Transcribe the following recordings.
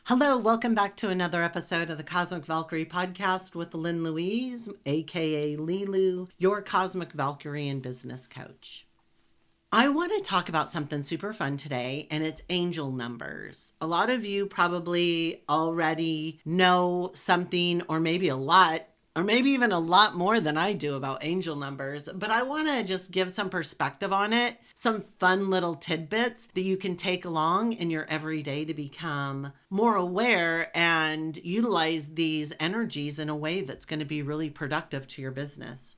Hello, welcome back to another episode of the Cosmic Valkyrie podcast with Lynn Louise, aka Lilu, your Cosmic Valkyrie and business coach. I want to talk about something super fun today, and it's angel numbers. A lot of you probably already know something, or maybe a lot, or maybe even a lot more than I do about angel numbers, but I want to just give some perspective on it, some fun little tidbits that you can take along in your everyday to become more aware and utilize these energies in a way that's going to be really productive to your business.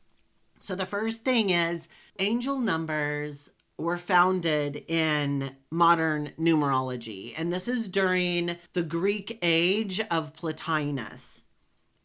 So the first thing is angel numbers were founded in modern numerology, and this is during the Greek age of Plotinus.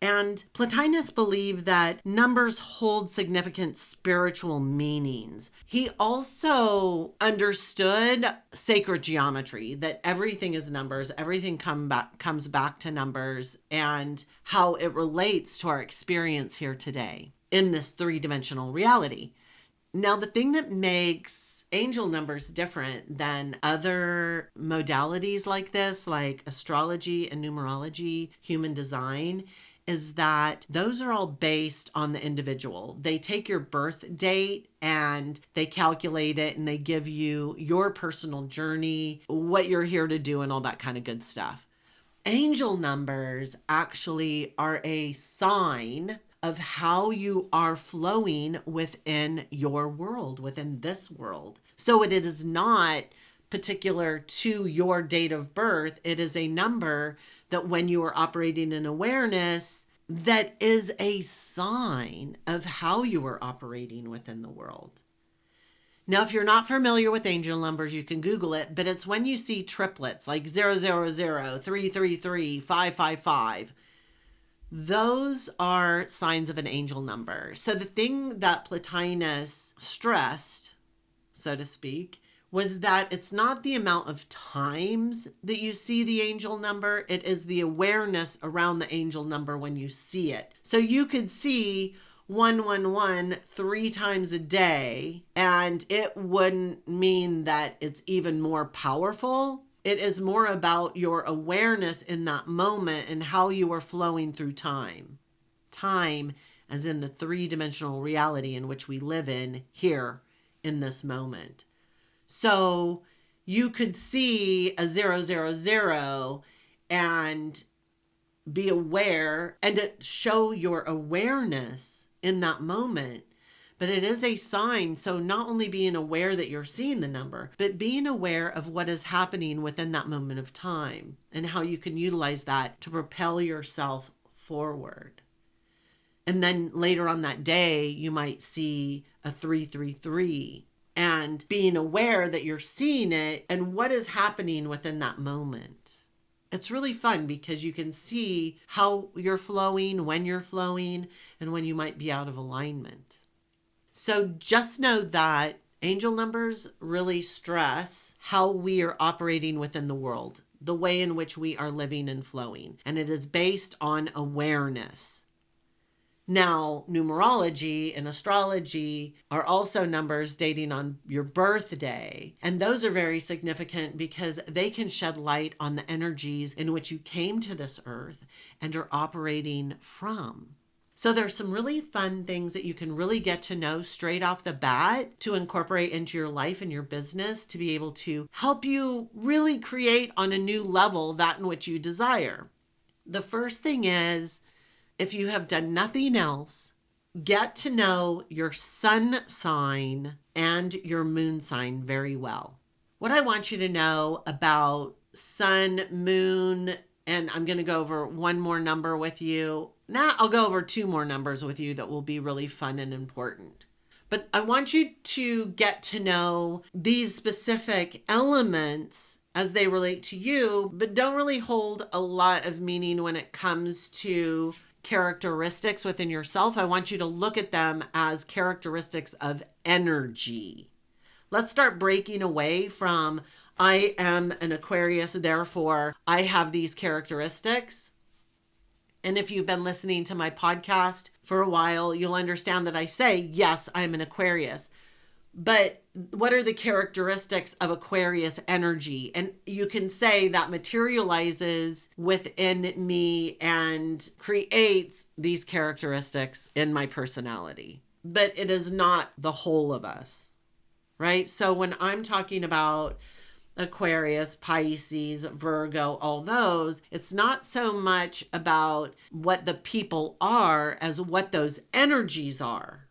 And Plotinus believed that numbers hold significant spiritual meanings. He also understood sacred geometry, that everything is numbers, everything comes back to numbers, and how it relates to our experience here today in this three-dimensional reality. Now, the thing that makes angel numbers different than other modalities like this, like astrology and numerology, human design, is that those are all based on the individual. They take your birth date and they calculate it and they give you your personal journey, what you're here to do, and all that kind of good stuff. Angel numbers actually are a sign of how you are flowing within your world, within this world. So it is not particular to your date of birth. It is a number that when you are operating in awareness, that is a sign of how you are operating within the world. Now, if you're not familiar with angel numbers, you can Google it, but it's when you see triplets like 000, 333, 555. Those are signs of an angel number. So the thing that Plotinus stressed, so to speak, was that it's not the amount of times that you see the angel number, it is the awareness around the angel number when you see it. So you could see 111 3 times a day, and it wouldn't mean that it's even more powerful. It is more about your awareness in that moment and how you are flowing through time. Time as in the three-dimensional reality in which we live in here in this moment. So you could see a 000 and be aware and to show your awareness in that moment. But it is a sign. So not only being aware that you're seeing the number, but being aware of what is happening within that moment of time and how you can utilize that to propel yourself forward. And then later on that day, you might see a 333. And being aware that you're seeing it and what is happening within that moment. It's really fun because you can see how you're flowing, when you're flowing, and when you might be out of alignment. So just know that angel numbers really stress how we are operating within the world, the way in which we are living and flowing. And it is based on awareness. Now, numerology and astrology are also numbers dating on your birthday. And those are very significant because they can shed light on the energies in which you came to this earth and are operating from. So there's some really fun things that you can really get to know straight off the bat to incorporate into your life and your business to be able to help you really create on a new level that in which you desire. The first thing is, if you have done nothing else, get to know your sun sign and your moon sign very well. What I want you to know about sun, moon, and I'm going to go over one more number with you. Now I'll go over 2 more numbers with you that will be really fun and important. But I want you to get to know these specific elements as they relate to you, but don't really hold a lot of meaning when it comes to characteristics within yourself. I want you to look at them as characteristics of energy. Let's start breaking away from I am an Aquarius, therefore I have these characteristics. And if you've been listening to my podcast for a while, you'll understand that I say, yes, I'm an Aquarius. But what are the characteristics of Aquarius energy? And you can say that materializes within me and creates these characteristics in my personality. But it is not the whole of us, right? So when I'm talking about Aquarius, Pisces, Virgo, all those, it's not so much about what the people are as what those energies are.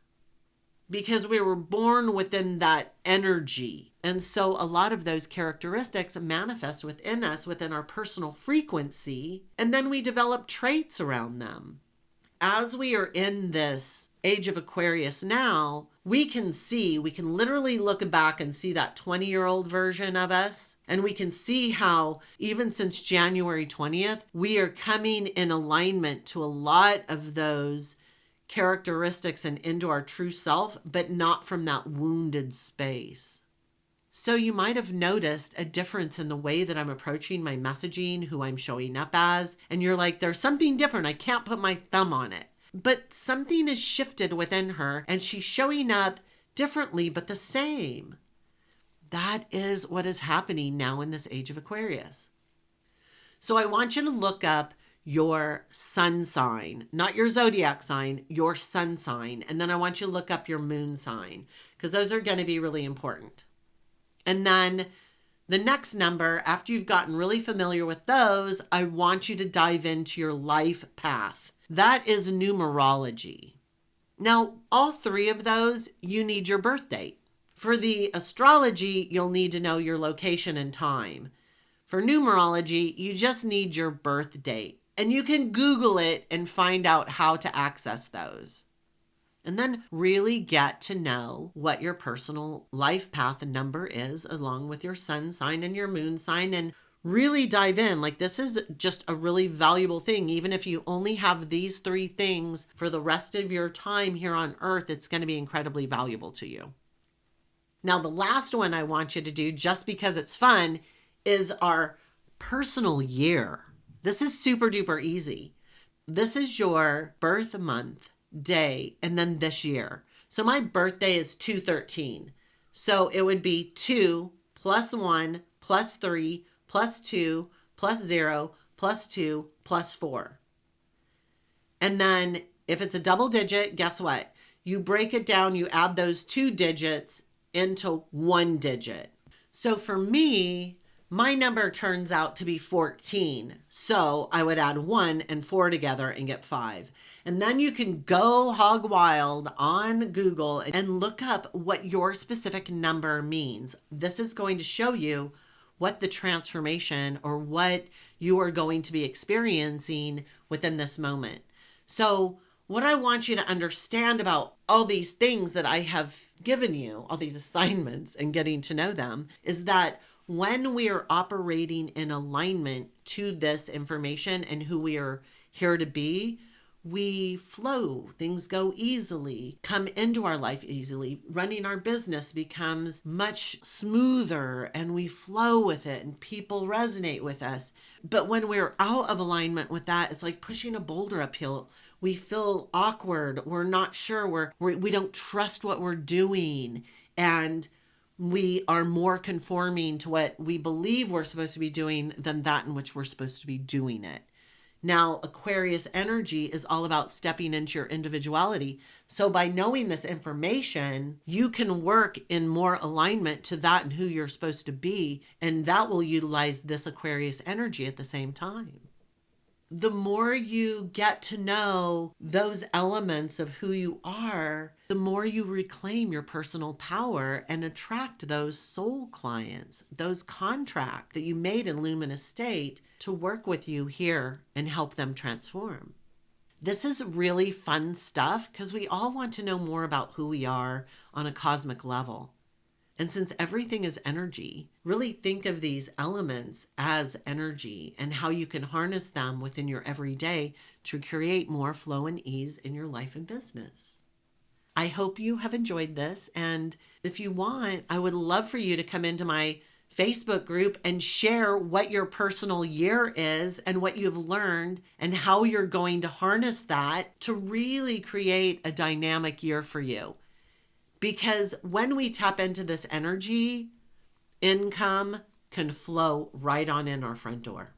Because we were born within that energy. And so a lot of those characteristics manifest within us, within our personal frequency, and then we develop traits around them. As we are in this age of Aquarius now, we can literally look back and see that 20-year-old version of us. And we can see how even since January 20th, we are coming in alignment to a lot of those characteristics and into our true self, but not from that wounded space. So you might have noticed a difference in the way that I'm approaching my messaging, who I'm showing up as, and you're like, there's something different. I can't put my thumb on it. But something is shifted within her and she's showing up differently, but the same. That is what is happening now in this age of Aquarius. So I want you to look up your sun sign, not your zodiac sign, your sun sign. And then I want you to look up your moon sign because those are going to be really important. And then the next number, after you've gotten really familiar with those, I want you to dive into your life path. That is numerology. Now, all three of those, you need your birth date. For the astrology, you'll need to know your location and time. For numerology, you just need your birth date. And you can Google it and find out how to access those. And then really get to know what your personal life path number is along with your sun sign and your moon sign and really dive in. Like this is just a really valuable thing. Even if you only have these three things for the rest of your time here on Earth, it's going to be incredibly valuable to you. Now, the last one I want you to do, just because it's fun, is our personal year. This is super duper easy. This is your birth month, day, and then this year. So my birthday is 2/13. So it would be 2 plus 1 plus 3 plus 2 plus 0 plus 2 plus 4. And then if it's a double digit, guess what? You break it down, you add those 2 digits into 1 digit. So for me, my number turns out to be 14. So I would add 1 and 4 together and get 5. And then you can go hog wild on Google and look up what your specific number means. This is going to show you what the transformation or what you are going to be experiencing within this moment. So what I want you to understand about all these things that I have given you, all these assignments and getting to know them, is that when we are operating in alignment to this information and who we are here to be, we flow. Things go easily, come into our life easily. Running our business becomes much smoother and we flow with it and people resonate with us. But when we're out of alignment with that, it's like pushing a boulder uphill. We feel awkward. We're not sure. We don't trust what we're doing. And we are more conforming to what we believe we're supposed to be doing than that in which we're supposed to be doing it. Now, Aquarius energy is all about stepping into your individuality. So by knowing this information, you can work in more alignment to that and who you're supposed to be. And that will utilize this Aquarius energy at the same time. The more you get to know those elements of who you are, the more you reclaim your personal power and attract those soul clients, those contracts that you made in luminous state to work with you here and help them transform. This is really fun stuff because we all want to know more about who we are on a cosmic level. And since everything is energy, really think of these elements as energy and how you can harness them within your everyday to create more flow and ease in your life and business. I hope you have enjoyed this. And if you want, I would love for you to come into my Facebook group and share what your personal year is and what you've learned and how you're going to harness that to really create a dynamic year for you. Because when we tap into this energy, income can flow right on in our front door.